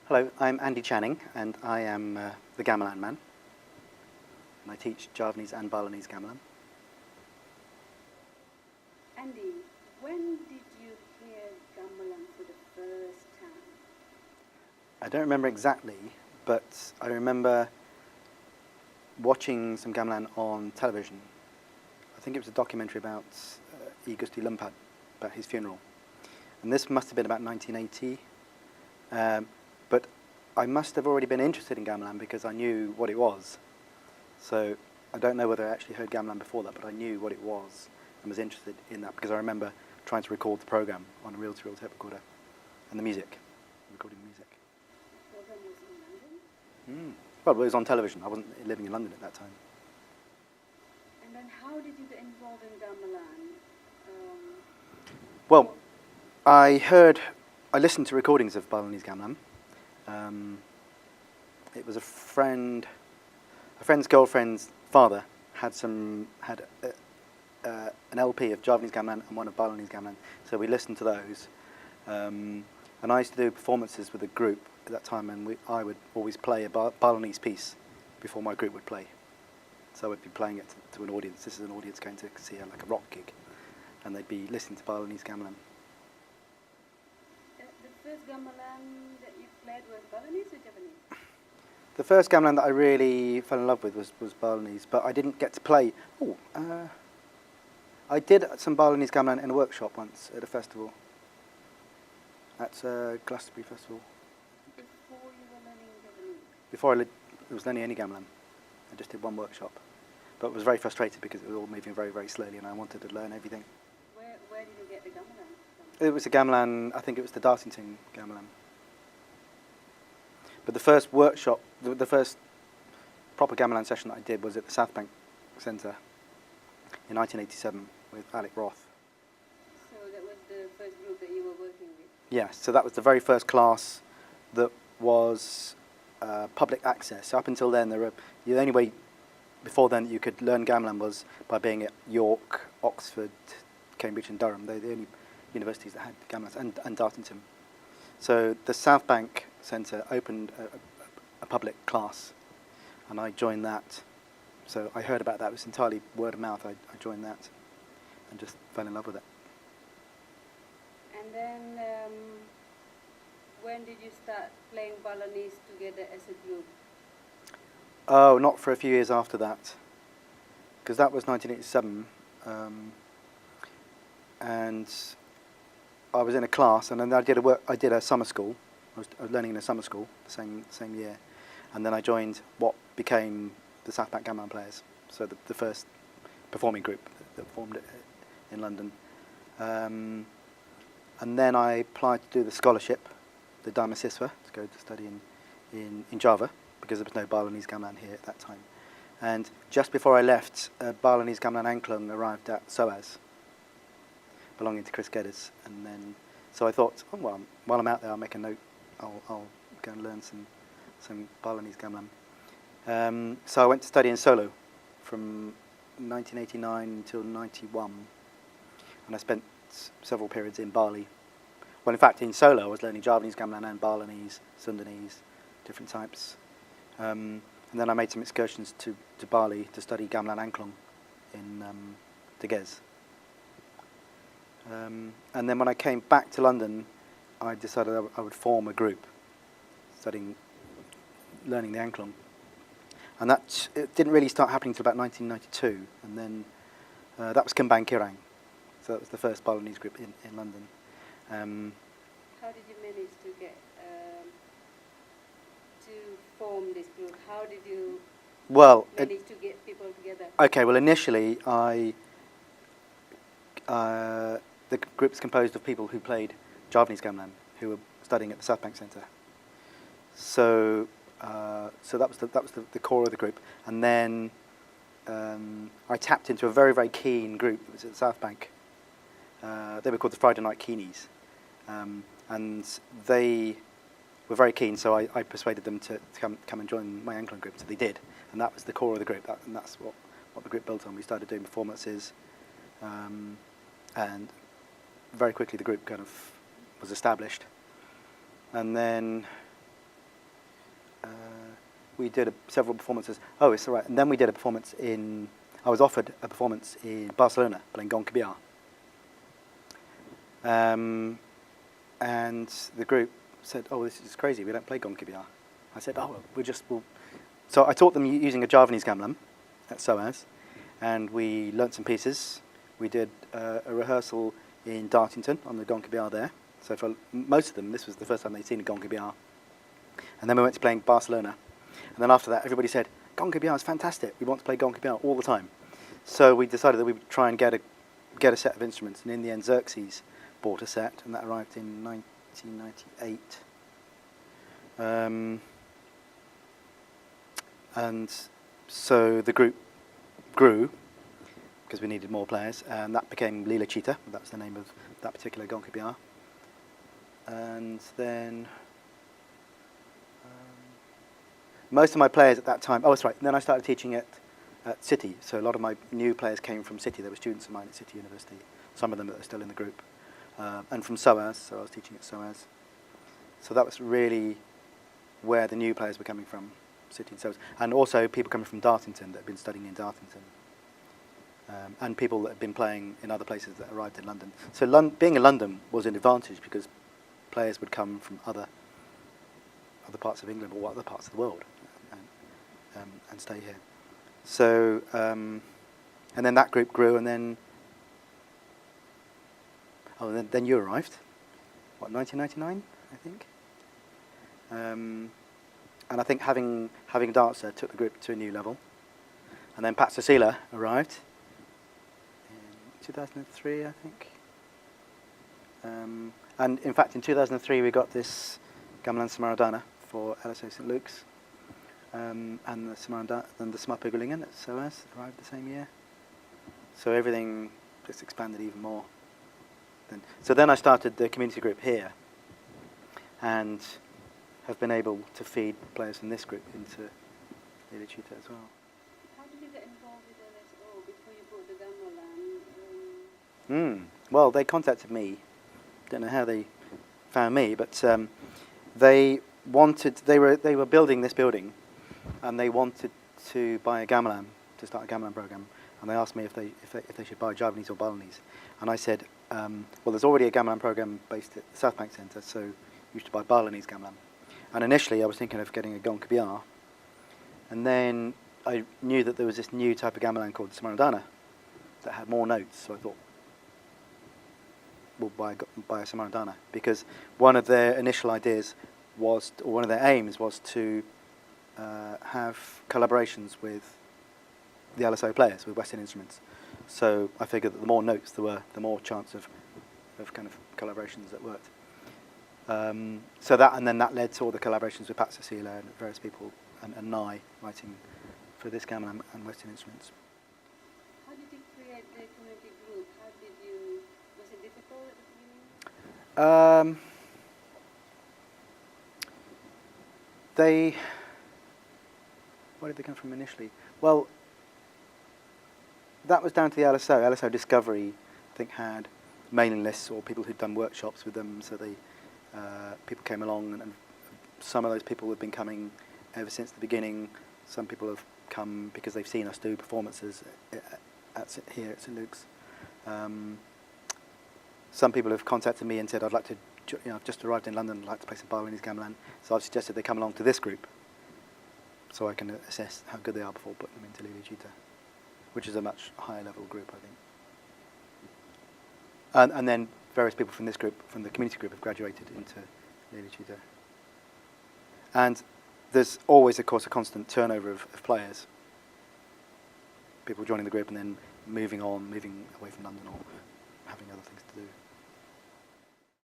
Hello, I'm Andy Channing, and I am the Gamelan man. And I teach Javanese and Balinese Gamelan. Andy, when did you hear gamelan for the first time? I don't remember exactly, but I remember watching some gamelan on television. I think it was a documentary about I Gusti Lumpad, about his funeral. And this must have been about 1980. But I must have already been interested in gamelan because I knew what it was. So I don't know whether I actually heard gamelan before that, but I knew what it was and was interested in that because I remember trying to record the program on a reel-to-reel tape recorder and the music, recording the music. The program was in London? Well, it was on television. I wasn't living in London at that time. And then how did you get involved in gamelan? Well, I listened to recordings of Balinese Gamelan. It was a friend's girlfriend's father had an LP of Javanese Gamelan and one of Balinese Gamelan, so we listened to those. And I used to do performances with a group at that time, and I would always play a Balinese piece before my group would play. So I would be playing it to an audience. This is an audience going to see like a rock gig, and they'd be listening to Balinese Gamelan. The first gamelan that you played was Balinese or Javanese? The first gamelan that I really fell in love with was Balinese, but I didn't get to play. I did some Balinese gamelan in a workshop once at a festival, at Glastonbury Festival. Before you were learning Javanese? Before I was learning any gamelan, I just did one workshop, but was very frustrated because it was all moving very, very slowly, and I wanted to learn everything. Where did you get the gamelan from? It was a gamelan. I think it was the Dartington gamelan. But the first workshop, the first proper gamelan session that I did was at the South Bank Centre in 1987 with Alec Roth. So that was the first group that you were working with? Yes, so that was the very first class that was public access. So up until then, the only way before then you could learn gamelan was by being at York, Oxford, Cambridge and Durham. They're the only universities that had gamelans, and Dartington. So the South Bank Centre opened a public class, and I joined that. So I heard about that. It was entirely word of mouth. I joined that and just fell in love with it. And then when did you start playing Balinese together as a group? Oh, not for a few years after that, because that was 1987, and I was in a class, and then I did a summer school. I was learning in a summer school the same year, and then I joined what became the South Bank Gamelan Players, so the first performing group that formed in London. And then I applied to do the scholarship, the Dharma Siswa, to go to study in Java, because there was no Balinese Gamelan here at that time. And just before I left, Balinese Gamelan Angklung arrived at SOAS, belonging to Chris Geddes, and then so I thought, oh well, while I'm out there, I'll make a note. I'll go and learn some Balinese Gamelan. So I went to study in Solo from 1989 until 91, and I spent several periods in Bali. Well, in fact, in Solo, I was learning Javanese Gamelan and Balinese, Sundanese, different types. And then I made some excursions to Bali to study Gamelan Angklung in Tegez. And then when I came back to London, I decided I would form a group learning the Angklung. And it didn't really start happening until about 1992, and then that was Kembang Kirang. So that was the first Balinese group in London. How did you manage to get to form this group? How did you manage to get people together? Okay, well initially the group was composed of people who played Javanese Gamelan, who were studying at the South Bank Centre. So that was the core of the group, and then I tapped into a very, very keen group that was at the South Bank. They were called the Friday Night Keenies, and they were very keen. So I persuaded them to come and join my Angklung group. So they did, and that was the core of the group. And that's what the group built on. We started doing performances, and very quickly the group kind of was established. And then we did several performances. Oh, it's all right. And then we did a performance in. I was offered a performance in Barcelona playing Gong Kibiar. And the group said, "Oh, this is crazy. We don't play Gong Kibiar." I said, "Oh, we'll." So I taught them using a Javanese gamelan at SOAS, and we learnt some pieces. We did a rehearsal in Dartington on the Gong Kibiar there. So for most of them, this was the first time they'd seen a Gong Kibiar. And then we went to playing Barcelona. And then after that, everybody said, Gong Kibiar is fantastic. We want to play Gong Kibiar all the time. So we decided that we would try and get a set of instruments. And in the end, Xerxes bought a set, and that arrived in 1998. And so the group grew because we needed more players, and that became Lila Cita. That was the name of that particular Gong Kibiar. And then most of my players at that time, oh, that's right, and then I started teaching at City, so a lot of my new players came from City. They were students of mine at City University, some of them that are still in the group, and from SOAS, so I was teaching at SOAS. So that was really where the new players were coming from, City and SOAS, and also people coming from Dartington that had been studying in Dartington, and people that had been playing in other places that arrived in London. So being in London was an advantage because players would come from other parts of England or other parts of the world and stay here. So, and then that group grew, and then, then you arrived, what, 1999, I think? And I think having a dancer took the group to a new level. And then Pat Cecilia arrived in 2003, I think. And in fact, in 2003, we got this Gamelan Samaradana for LSO St Luke's, and the Smappugulingen at SOAS arrived the same year. So everything just expanded even more. So then I started the community group here, and have been able to feed players from this group into Lila Cita as well. How did you get involved with LSO before you brought the gamelan? Well, they contacted me. Don't know how they found me, but they were building this building, and they wanted to buy a gamelan, to start a gamelan program, and they asked me if they should buy Javanese or Balinese, and I said, well, there's already a gamelan program based at the South Bank Centre, so you should buy Balinese gamelan. And initially, I was thinking of getting a Gong Kibiar, and then I knew that there was this new type of gamelan called Samaradana that had more notes, so I thought, we'll buy a Samaradana, because one of their initial ideas was, or one of their aims was to have collaborations with the LSO players, with Western instruments. So I figured that the more notes there were, the more chance of kind of collaborations that worked. So that, and then that led to all the collaborations with Pat Cecilia and various people, and Nye writing for this gamelan and Western instruments. How did you create the community group? Was it difficult at the beginning? Where did they come from initially? Well, that was down to the LSO. LSO Discovery, I think, had mailing lists or people who'd done workshops with them, so people came along, and some of those people have been coming ever since the beginning. Some people have come because they've seen us do performances here at St Luke's. Some people have contacted me and said, I'd like to, I've just arrived in London, I'd like to play some Balinese gamelan. So I've suggested they come along to this group so I can assess how good they are before putting them into Lila Cita, which is a much higher level group, I think. And then various people from this group, from the community group, have graduated into Lila Cita. And there's always, of course, a constant turnover of players. People joining the group and then moving away from London or having other things to do.